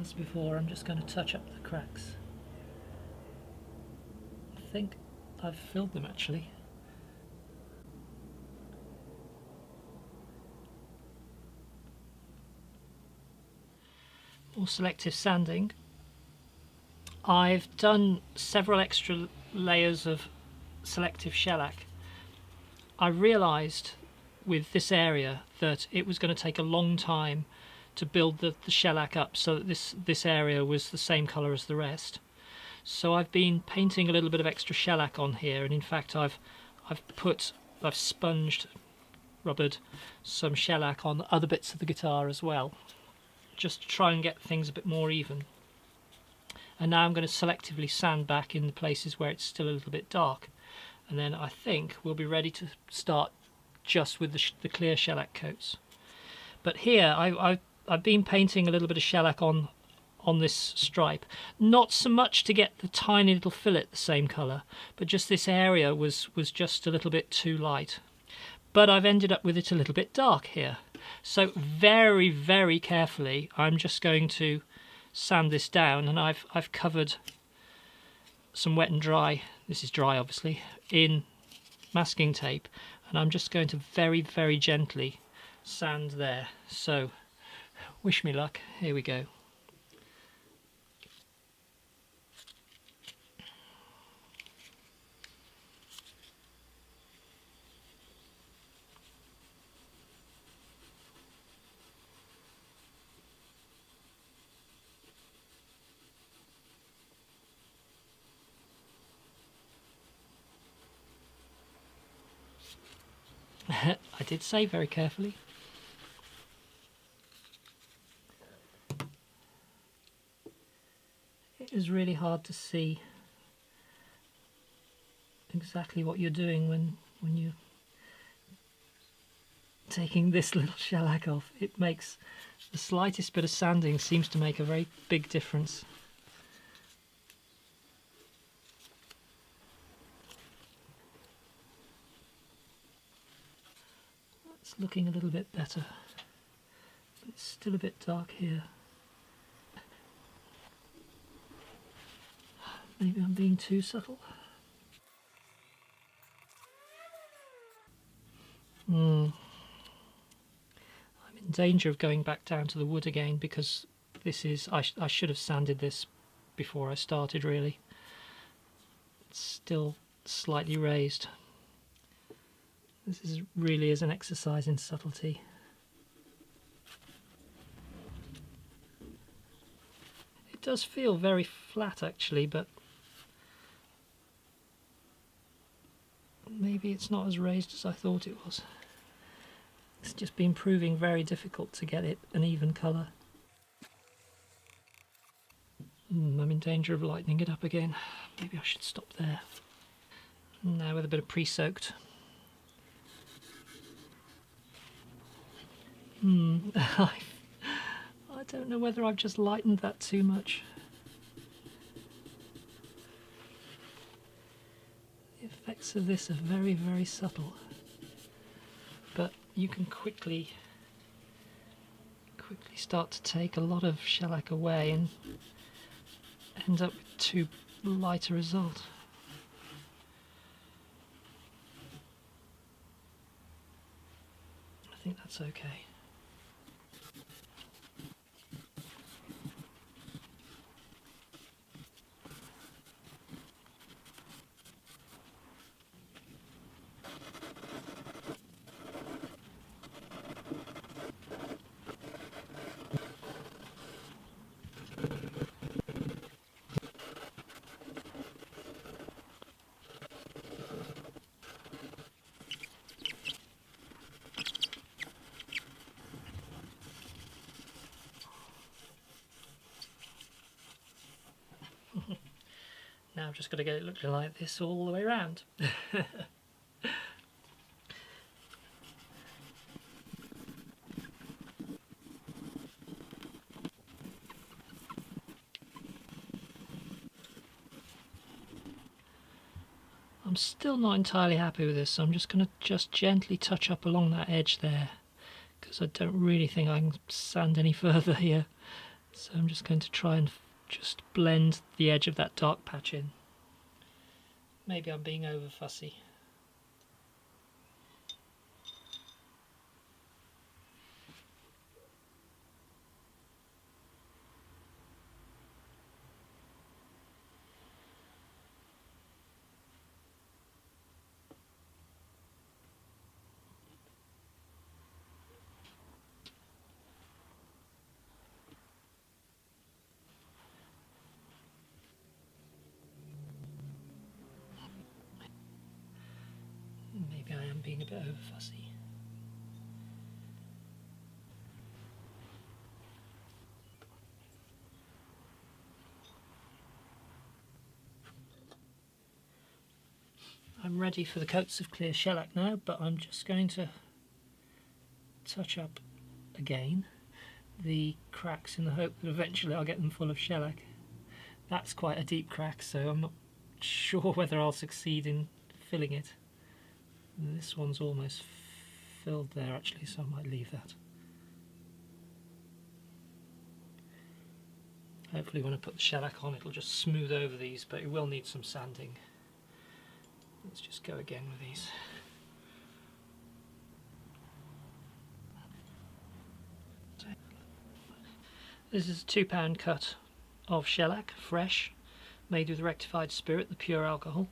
As before, I'm just going to touch up the cracks. I think I've filled them actually. More selective sanding. I've done several extra layers of selective shellac. I realised with this area that it was going to take a long time to build the shellac up so that this area was the same colour as the rest. So I've been painting a little bit of extra shellac on here, and in fact I've sponged, rubbered some shellac on other bits of the guitar as well, just to try and get things a bit more even. And now I'm going to selectively sand back in the places where it's still a little bit dark, and then I think we'll be ready to start just with the clear shellac coats. But here I've been painting a little bit of shellac on this stripe, not so much to get the tiny little fillet the same colour, but just this area was just a little bit too light. But I've ended up with it a little bit dark here. So very, very carefully I'm just going to sand this down, and I've covered some wet and dry, this is dry obviously, in masking tape, and I'm just going to very, very gently sand there. So wish me luck, here we go. I did say very carefully. It is really hard to see exactly what you're doing when you're taking this little shellac off. It makes the slightest bit of sanding seems to make a very big difference. It's looking a little bit better, but it's still a bit dark here. Maybe I'm being too subtle. I'm in danger of going back down to the wood again, because this is, I should have sanded this before I started really. It's still slightly raised. This really is an exercise in subtlety. It does feel very flat actually, but maybe it's not as raised as I thought it was. It's just been proving very difficult to get it an even colour. I'm in danger of lightening it up again. Maybe I should stop there. Now with a bit of pre-soaked. I don't know whether I've just lightened that too much. The effects of this are very, very subtle, but you can quickly start to take a lot of shellac away and end up with too light a result. I think that's okay. Now I've just got to get it looking like this all the way around. I'm still not entirely happy with this, so I'm just going to gently touch up along that edge there, because I don't really think I can sand any further here. So I'm just going to try and just blend the edge of that dark patch in. Maybe I'm being over fussy. Maybe I am being a bit over fussy. I'm ready for the coats of clear shellac now, but I'm just going to touch up again the cracks in the hope that eventually I'll get them full of shellac. That's quite a deep crack, so I'm not sure whether I'll succeed in filling it. And this one's almost filled there actually, so I might leave that. Hopefully when I put the shellac on it'll just smooth over these, but it will need some sanding. Let's just go again with these. This is a £2 cut of shellac, fresh, made with rectified spirit, the pure alcohol.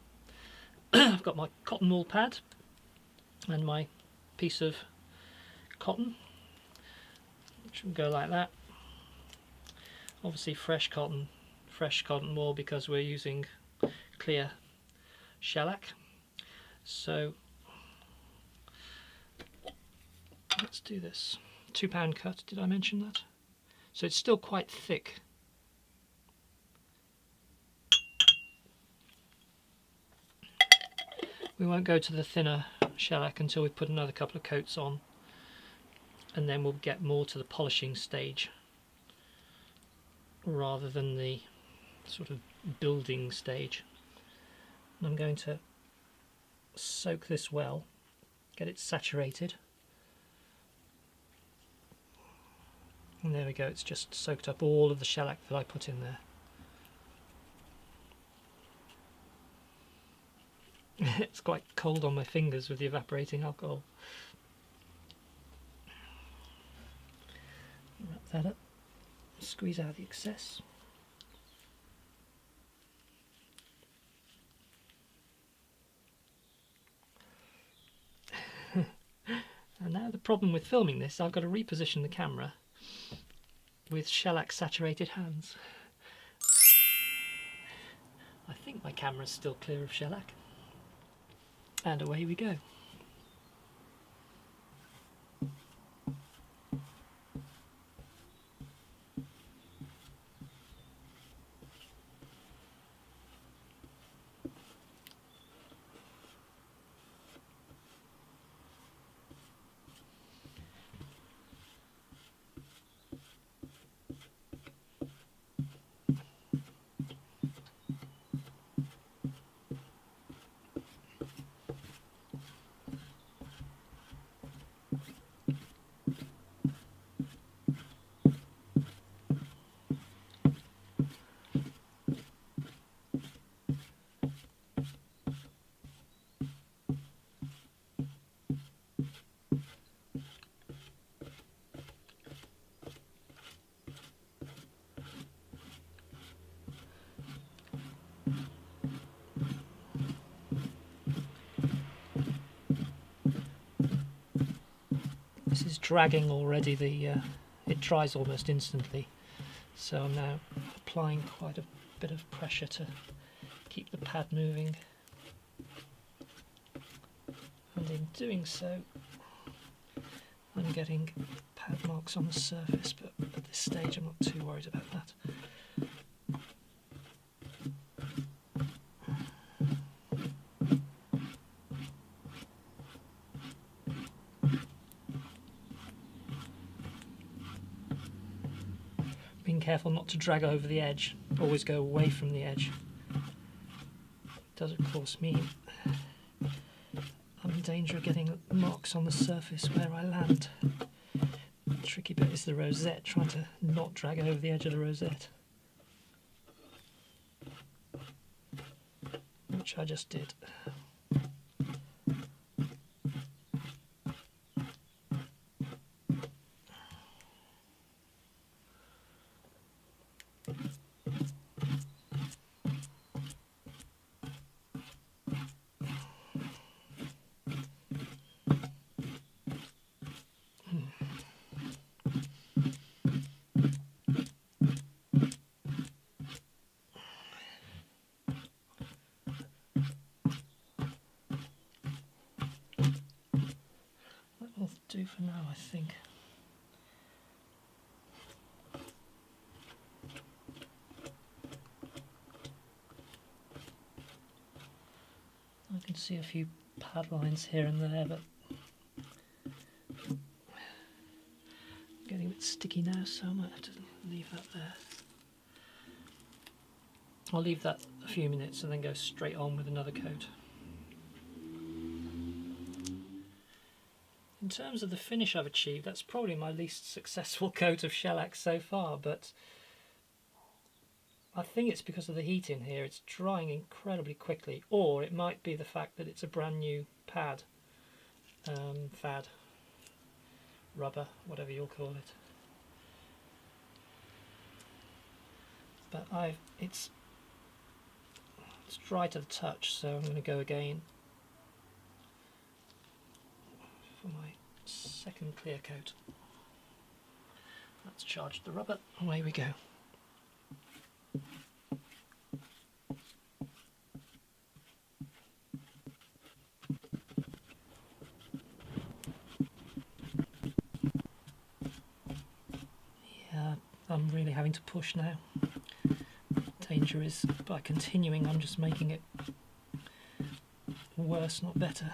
I've got my cotton wool pad and my piece of cotton, which will go like that. Obviously fresh cotton wool because we're using clear shellac. So let's do this. £2 cut, did I mention that? So it's still quite thick. We won't go to the thinner shellac until we put another couple of coats on, and then we'll get more to the polishing stage rather than the sort of building stage. And I'm going to soak this well, get it saturated, and there we go, it's just soaked up all of the shellac that I put in there. It's quite cold on my fingers with the evaporating alcohol. Wrap that up, squeeze out the excess. And now the problem with filming this, I've got to reposition the camera with shellac saturated hands. I think my camera's still clear of shellac. And away we go. This is dragging already, it dries almost instantly, so I'm now applying quite a bit of pressure to keep the pad moving, and in doing so I'm getting pad marks on the surface, but at this stage I'm not too worried about that. Being careful not to drag over the edge, always go away from the edge. It does of course mean I'm in danger of getting marks on the surface where I land. tricky bit is the rosette, trying to not drag over the edge of the rosette, which I just did. That will do for now, I think. I can see a few pad lines here and there, but getting a bit sticky now, so I might have to leave that there. I'll leave that a few minutes and then go straight on with another coat. In terms of the finish I've achieved, that's probably my least successful coat of shellac so far, but I think it's because of the heat in here. It's drying incredibly quickly, or it might be the fact that it's a brand new pad, fad, rubber, whatever you'll call it. But it's dry to the touch, so I'm going to go again for my second clear coat. Let's charge the rubber, away we go. Yeah, I'm really having to push now. Danger is by continuing I'm just making it worse, not better.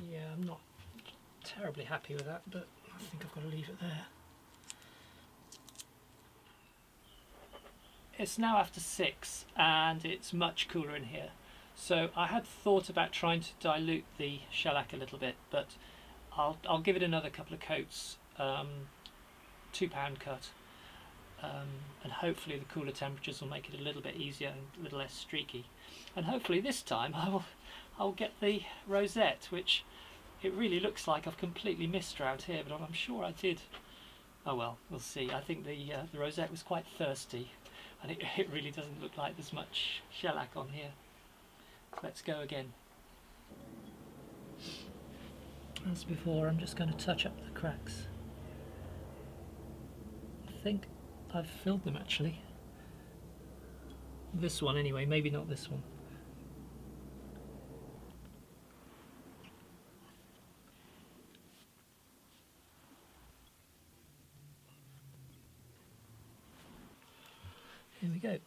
Yeah, I'm not terribly happy with that, but I think I've got to leave it there. It's now after 6 and it's much cooler in here, so I had thought about trying to dilute the shellac a little bit, but I'll give it another couple of coats, £2 cut, and hopefully the cooler temperatures will make it a little bit easier and a little less streaky, and hopefully this time I'll get the rosette, which it really looks like I've completely missed around here, but I'm sure I did. Oh well, we'll see. I think the rosette was quite thirsty, and it really doesn't look like there's much shellac on here. Let's go again. As before, I'm just going to touch up the cracks. I think I've filled them actually. This one anyway, maybe not this one. Here we go.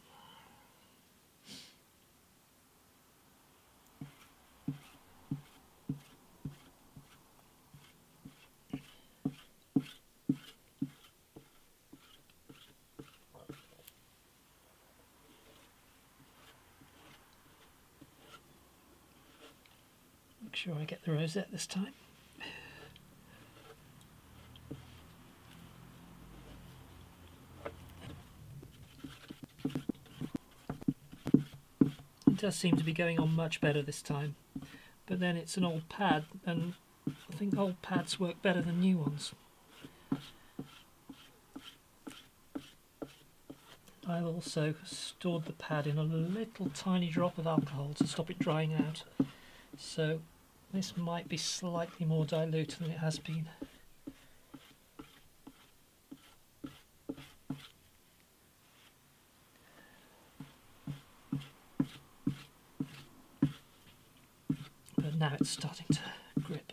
Make sure I get the rosette this time. It does seem to be going on much better this time, but then it's an old pad, and I think old pads work better than new ones. I've also stored the pad in a little tiny drop of alcohol to stop it drying out, so this might be slightly more dilute than it has been. But now it's starting to grip,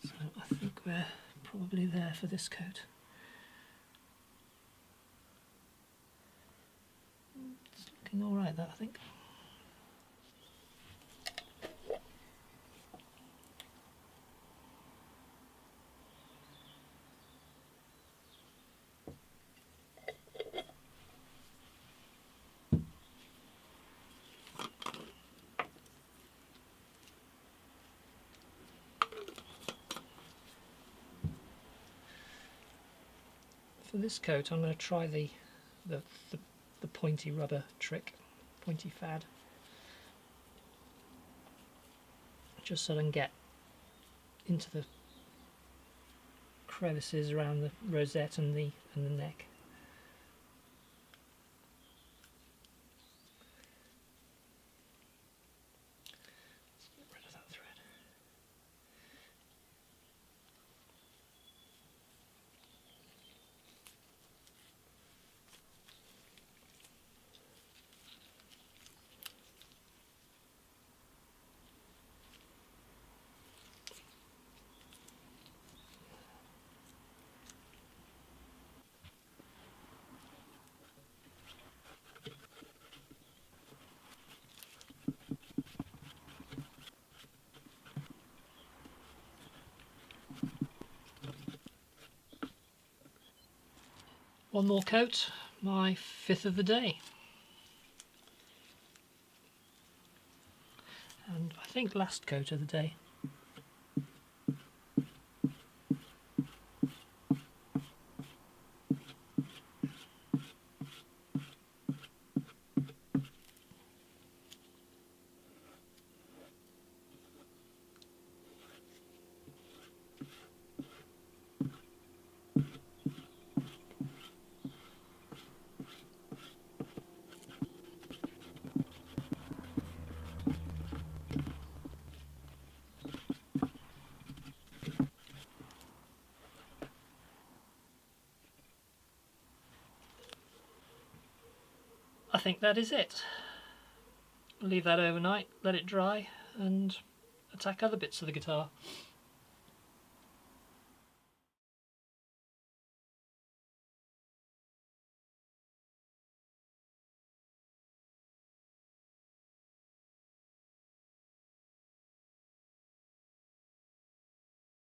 so I think we're probably there for this coat. It's looking alright, that I think. For this coat I'm going to try the pointy rubber trick, pointy fad, just so I can get into the crevices around the rosette and the neck. Let's get rid of that thread. One more coat, my 5th of the day. And I think last coat of the day. I think that is it. Leave that overnight, let it dry, and attack other bits of the guitar.